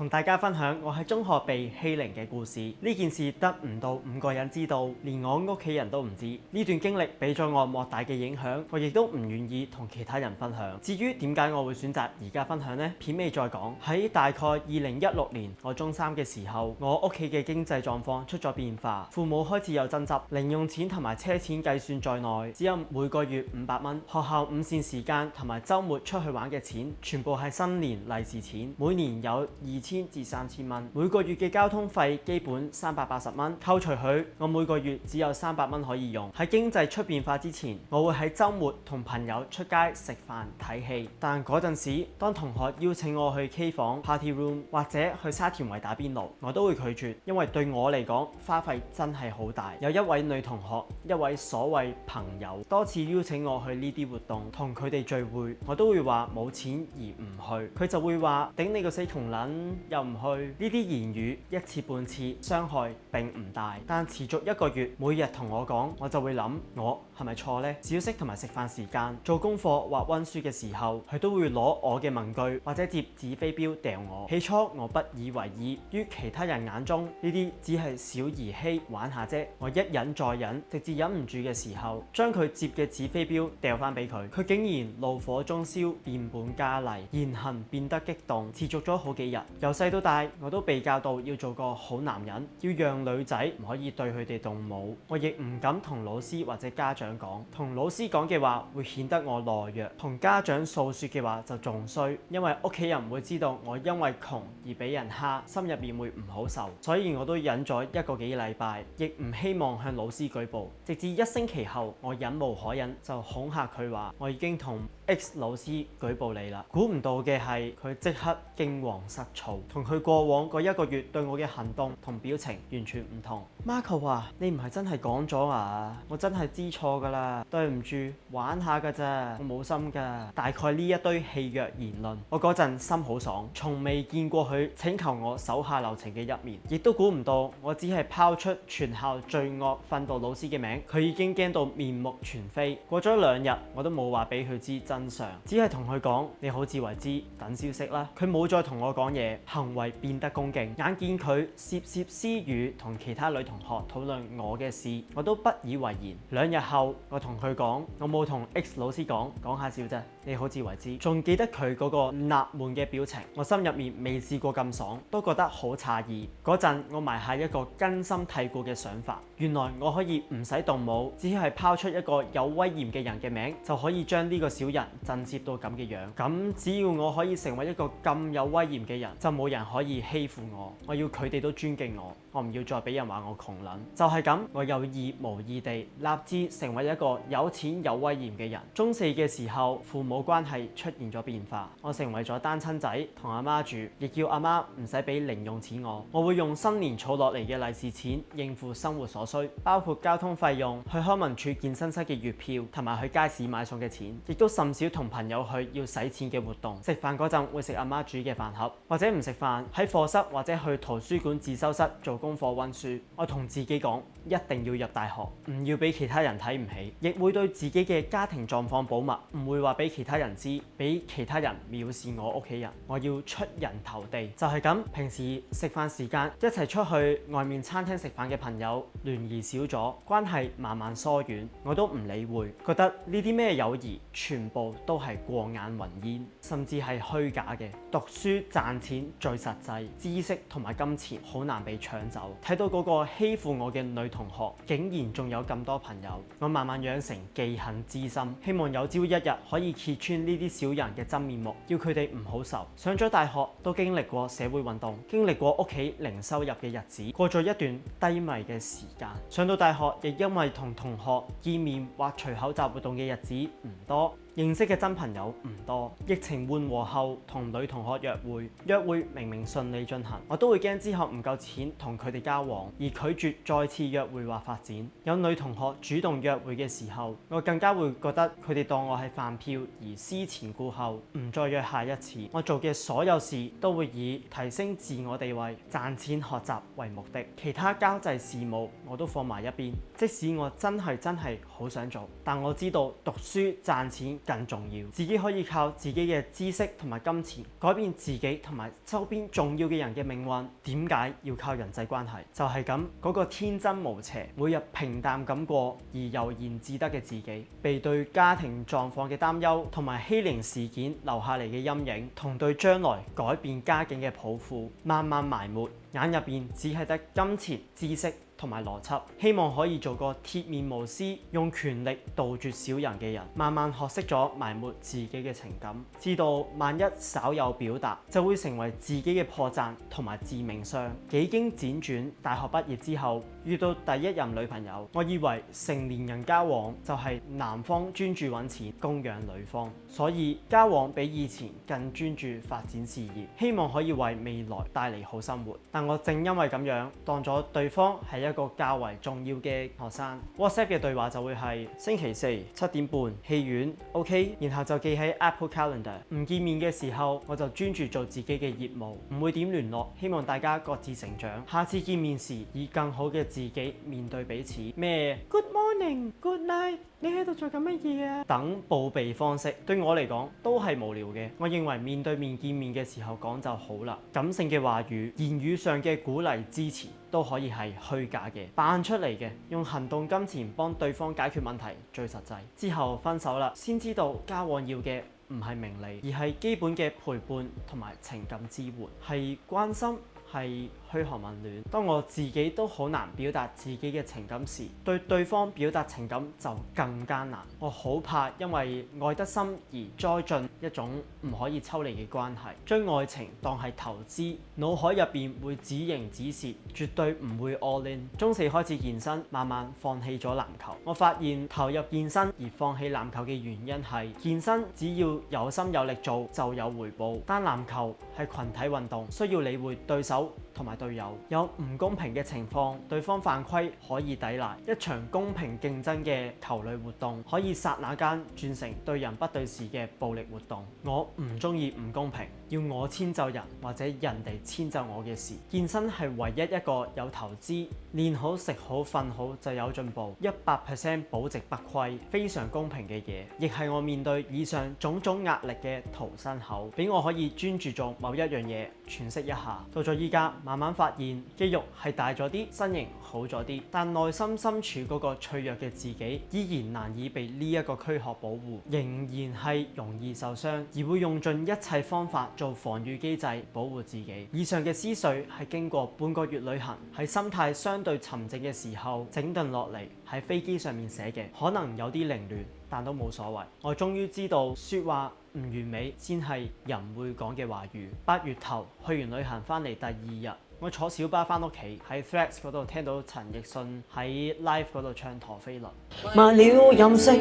同大家分享我喺中學被欺凌嘅故事。呢件事得唔到5個人知道，連我屋企人都唔知。呢段經歷俾咗我莫大嘅影響，我亦都唔願意同其他人分享。至於點解我會選擇而家分享呢？片尾再講。喺大概2016年，我中3嘅時候，我屋企嘅經濟狀況出咗變化，父母開始有爭執，零用錢同埋車錢計算在內，只有每個月500蚊。學校午膳時間同埋週末出去玩嘅錢，全部係新年利是錢，每年有2000至3000蚊，每個月嘅交通費基本380蚊，扣除佢，我每個月只有300蚊可以用。喺經濟出變化之前，我會喺週末同朋友出街食飯睇戲，但嗰陣時，當同學邀請我去 K 房、Party Room 或者去沙田圍打邊爐，我都會拒絕，因為對我嚟講花費真係好大。有一位女同學，一位所謂朋友，多次邀請我去呢啲活動，同佢哋聚會，我都會話冇錢而唔去，佢就會話頂你個死窮撚，又唔去。呢啲言語一次半次傷害並唔大，但持續1個月，每日同我講，我就會諗我係咪錯呢？小息同埋食飯時間、做功課或溫書嘅時候，佢都會攞我嘅文具或者摺紙飛鏢掉我。起初我不以為意，於其他人眼中呢啲只係小兒戲玩下啫。我一忍再忍，直至忍唔住嘅時候，將佢摺嘅紙飛鏢掉翻俾佢，佢竟然怒火中燒，變本加厲，言行變得激動，持續咗好幾日。由細到大，我都被教導要做個好男人，要讓女仔唔可以對佢哋動武。我亦唔敢同老師或者家長講，同老師講嘅話會顯得我懦弱，同家長訴說嘅話就仲衰，因為屋企人會知道我因為窮而俾人蝦，心入面會唔好受，所以我都忍咗1個幾禮拜，亦唔希望向老師舉報。直至1星期後，我忍無可忍，就恐嚇佢話我已經同 X 老師舉報你啦。估唔到嘅係佢即刻驚惶失措，同佢過往嗰1個月對我嘅行動同表情完全唔同。Marco 話：你唔係真係講咗啊？我真係知錯㗎啦，對唔住，玩下㗎咋，我冇心㗎。大概呢一堆戲謔言論，我嗰陣心好爽，從未見過佢請求我手下留情嘅一面，亦都估唔到我只係拋出全校最惡訓導老師嘅名，佢已經驚到面目全非。過咗2日，我都冇話俾佢知真相，只係同佢講你好自為之，等消息啦。佢冇再同我講嘢，行為變得恭敬。眼見佢竊竊私語同其他女同學討論我嘅事，我都不以為然。2日後，我同佢講，我冇同 X 老師講下笑啫，你好自為之。仲記得佢嗰個納悶嘅表情，我心入面未試過咁爽，都覺得好詫異。嗰陣我埋下一個根深蒂固嘅想法，原來我可以唔使動武，只係拋出一個有威嚴嘅人嘅名，就可以將呢個小人震懾到咁嘅樣。咁只要我可以成為一個咁有威嚴嘅人，就冇人可以欺負我。我要佢哋都尊敬我，我唔要再俾人話我窮撚。就係咁，我有意無意地立志成為一個有錢有威嚴嘅人。中4嘅時候，父母關係出現咗變化，我成為咗單親仔，同阿媽住，亦叫阿媽唔使俾零用錢我。我會用新年儲落嚟嘅利是錢應付生活所需，包括交通費用、去康文署健身室嘅月票，同埋去街市買餸嘅錢，亦都甚少同朋友去要使錢嘅活動。食飯嗰陣會食阿媽煮嘅飯盒，或者唔食飯喺課室或者去圖書館自修室做功課溫書。我同自己講，一定要入大學，唔要俾其他人睇唔起，亦會對自己嘅家庭狀況保密，唔會話俾其他人知，俾其他人藐視我屋企人。我要出人頭地，就係咁。平時食飯時間一齊出去外面餐廳食飯嘅朋友聯誼少咗，關係慢慢疏遠，我都唔理會，覺得呢啲咩友誼全部都係過眼雲煙，甚至係虛假嘅。讀書賺錢最實際，知識同埋金錢好難被搶走。睇到嗰個欺負我嘅女同學竟然仲有咁多朋友，我慢慢養成記恨之心，希望有朝一日可以揭穿呢啲小人嘅真面目，要佢哋唔好受。上咗大學都經歷過社會運動，經歷過屋企零收入嘅日子，過咗一段低迷嘅時間。上到大學亦因為同同學見面或除口罩活動嘅日子唔多，認識嘅真朋友唔多。疫情緩和後，同女同學約會明明順利進行，我都會驚之後唔夠錢同佢哋交往，而拒絕再次約會或發展。有女同學主動約會嘅時候，我更加會覺得佢哋當我係飯票而思前顧後，唔再約下一次。我做嘅所有事都會以提升自我地位、賺錢學習為目的，其他交際事務我都放埋一邊。即使我真係好想做，但我知道讀書賺錢更重要。自己可以靠自己嘅知識同埋金錢改變自己同埋周邊重要嘅人嘅命運。點解要靠人際關係？就係咁，嗰個天真無邪，每日平淡咁過而悠然自得嘅自己，被對家庭狀況嘅擔憂同埋欺凌事件留下嚟嘅陰影，同對將來改變家境嘅抱負，慢慢埋沒，眼入邊只係得金錢、知識同埋邏輯，希望可以做個鐵面無私，用權力杜絕小人嘅人，慢慢學識咗埋沒自己嘅情感，知道萬一稍有表達，就會成為自己嘅破綻同埋致命傷。幾經輾轉，大學畢業之後遇到第一任女朋友，我以為成年人交往就係男方專注揾錢供養女方，所以交往比以前更專注發展事業，希望可以為未來帶嚟好生活。但我正因為咁樣，當咗對方係一個較為重要嘅學生。 WhatsApp 嘅對話就會係星期四7點半戲院 OK， 然後就記喺 Apple Calendar。唔見面嘅時候，我就專注做自己嘅業務，唔會點聯絡。希望大家各自成長，下次見面時以更好嘅自己面對彼此。咩 Good morning Good night， 你喺度做緊乜嘢啊？等報備方式對我嚟講都係無聊嘅。我認為面對面見面嘅時候講就好啦。感性嘅話語、言語上嘅鼓勵支持都可以係虛假嘅、扮出嚟嘅，用行動金錢幫對方解決問題最實際。之後分手啦，先知道交往要嘅唔係名利，而係基本嘅陪伴同埋情感支援，係關心，係噓寒問暖。當我自己都好難表達自己嘅情感時，對對方表達情感就更艱難。我好怕因為愛得深而栽進一種唔可以抽離嘅關係，將愛情當係投資，腦海入邊會只贏只蝕，絕對唔會 all in。中四開始健身，慢慢放棄咗籃球。我發現投入健身而放棄籃球嘅原因係健身只要有心有力做就有回報，但籃球係群體運動，需要理會對手同埋隊友，有唔公平嘅情況，對方犯規可以抵賴。一場公平競爭嘅球類活動，可以剎那間轉成對人不對事嘅暴力活動。我唔中意唔公平，要我遷就人或者人哋遷就我嘅事。健身係唯一一個有投資，練好食好瞓好就有進步，100% 保值不虧，非常公平嘅嘢，亦係我面對以上種種壓力嘅逃生口，俾我可以專注做某一樣嘢，喘息一下。到咗依家，慢慢發現肌肉係大咗啲，身形好咗啲，但內心深處嗰個脆弱嘅自己依然難以被呢一個軀殼保護，仍然係容易受傷，而會用盡一切方法做防禦機制保護自己。以上嘅思緒係經過半個月旅行，喺心態相對沉靜嘅時候整頓落嚟，喺飛機上面寫嘅，可能有啲凌亂，但都冇所謂。我終於知道說話唔完美先係人會講嘅話語。8月頭去完旅行翻嚟第二日，我坐小巴翻屋企，喺 Threads 嗰度聽到陳奕迅喺 Live 嗰度唱陀飛輪。麻了任性，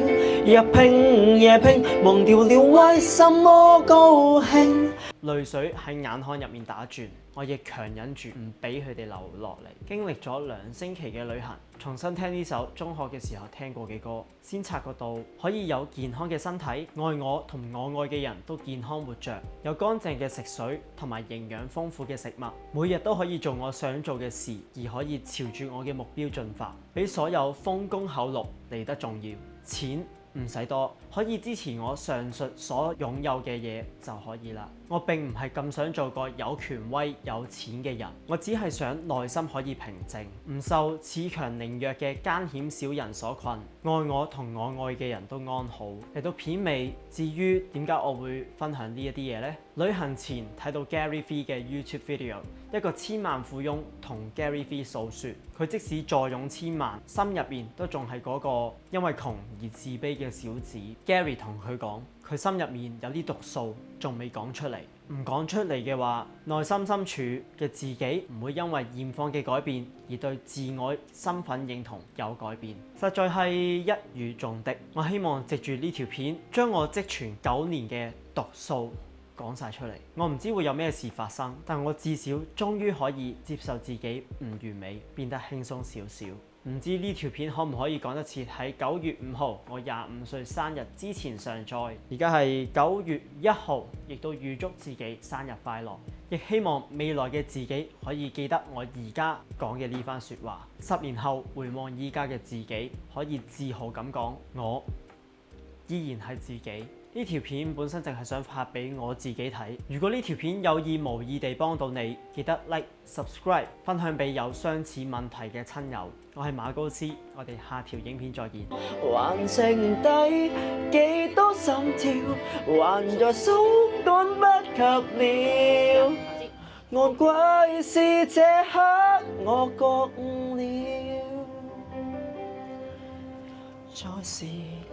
日拼夜拼，忘掉了為什麼高興。淚水喺眼眶入面打轉，我亦強忍住唔俾佢哋流落嚟。經歷咗2星期嘅旅行，重新聽呢首中學嘅時候聽過嘅歌，先察覺到可以有健康嘅身體，愛我同我愛嘅人都健康活着，有乾淨嘅食水同埋營養豐富嘅食物，每日都可以做我想做嘅事，而可以朝住我嘅目標進發，比所有豐功厚祿嚟得重要。錢唔使多，可以支持我上述所擁有嘅嘢就可以啦。我並唔係咁想做個有權威有錢嘅人，我只係想內心可以平靜，唔受恃強凌弱嘅艱險小人所困，愛我同我愛嘅人都安好。嚟到片尾，至於點解我會分享呢一啲嘢呢？旅行前睇到 Gary Vee 嘅 YouTube video， 一個千萬富翁同 Gary Vee 訴說，佢即使坐擁千萬，心入面都仲係嗰個因為窮而自卑嘅小子。Gary 同佢講，佢心入面有啲毒素仲未講出嚟，唔講出嚟嘅話，內心深處嘅自己唔會因為現況嘅改變而對自我身份認同有改變，實在係一語中的。我希望藉住呢條片，將我積存9年嘅毒素講晒出嚟。我唔知會有咩事發生，但我至少終於可以接受自己唔完美，變得輕鬆少少。唔知呢條片可唔可以講得切喺9月5號我25歲生日之前上載。而家係9月1號，亦都預祝自己生日快樂，亦希望未來嘅自己可以記得我而家講嘅呢番說話。10年後回望依家嘅自己，可以自豪咁講，我依然係自己。呢條片本身淨係想拍俾我自己睇。如果呢條片有意無意地幫到你，記得 like、subscribe、分享俾有相似問題嘅親友。我係馬高斯，我哋下條影片再見。還剩低幾多心跳，還在數趕不及了。昂貴是這刻我覺悟了，在時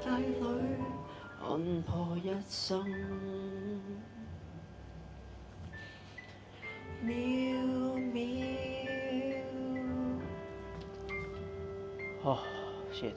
間裏看破一生，渺渺。Oh shit。